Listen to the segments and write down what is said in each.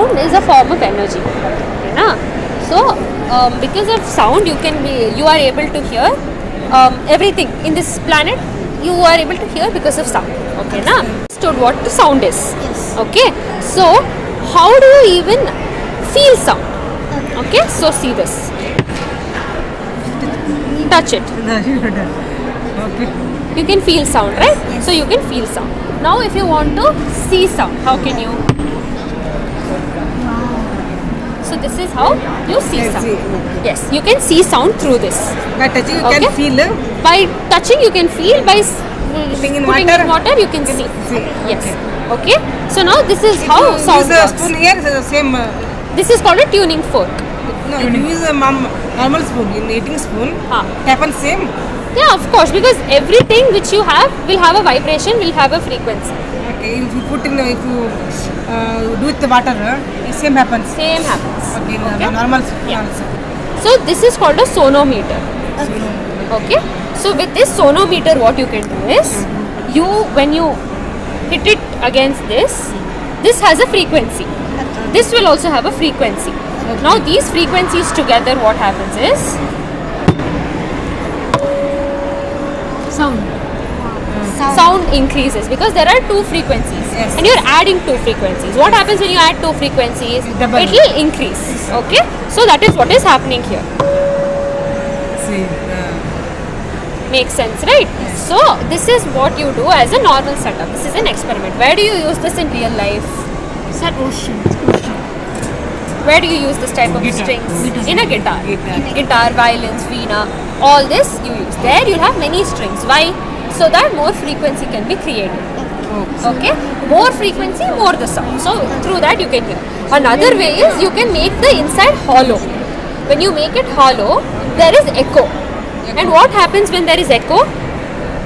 sound is a form of energy. Okay, na? So because of sound, you are able to hear everything in this planet. You are able to hear because of sound. Okay, na? Understood what the sound is. Yes. Okay. So how do you even feel sound? Okay. So see this. Touch it. Okay. You can feel sound, right? Yes. So you can feel sound. Now if you want to see sound, how can you? So this is how you see Can sound. see. Yes, you can see sound through this. By touching, you Okay. can feel. By touching you can feel, by Putting in putting water, in water you can see. see. Yes. Okay. So now this is how If you sound use a works. spoon here, it's the same. This is called a tuning fork. No, if you use a normal spoon, in eating spoon, Ah. it happens same. Yeah, of course, because everything which you have will have a vibration, will have a frequency. Okay, if you put in, if you do with the water, it same happens. Same happens. Okay, Okay. normal spoon Yeah. also. So this is called a sonometer. Okay. So with this sonometer, what you can do is, when you hit it against this has a frequency. This will also have a frequency. Now these frequencies together, what happens is sound increases because there are two frequencies, Yes. and you're adding two frequencies. What happens when you add two frequencies? Double. It will increase. Okay. So that is what is happening here. See, Makes sense, right? So this is what you do as a normal setup. This is an experiment. Where do you use this in real life? It's an ocean. Where do you use this type of Guitar. strings? In a guitar. Guitar. Guitar, violins, veena, all this you use. There you'll have many strings. Why? So that more frequency can be created. Okay? More frequency, more the sound. So through that you can hear. Another way is you can make the inside hollow. When you make it hollow, there is echo. And what happens when there is echo?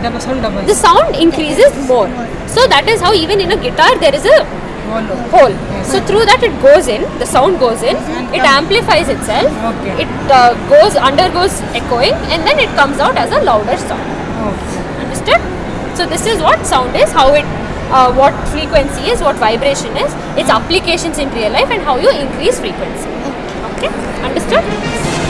double sound double. The sound increases more. So that is how even in a guitar there is a Hollow. hole. So through that it goes in, the sound goes in, And it comes. amplifies itself, Okay. it undergoes echoing, and then it comes out as a louder sound. Okay. Understood? So this is what sound is, how it, what frequency is, what vibration is, its applications in real life, and how you increase frequency. Okay? Understood?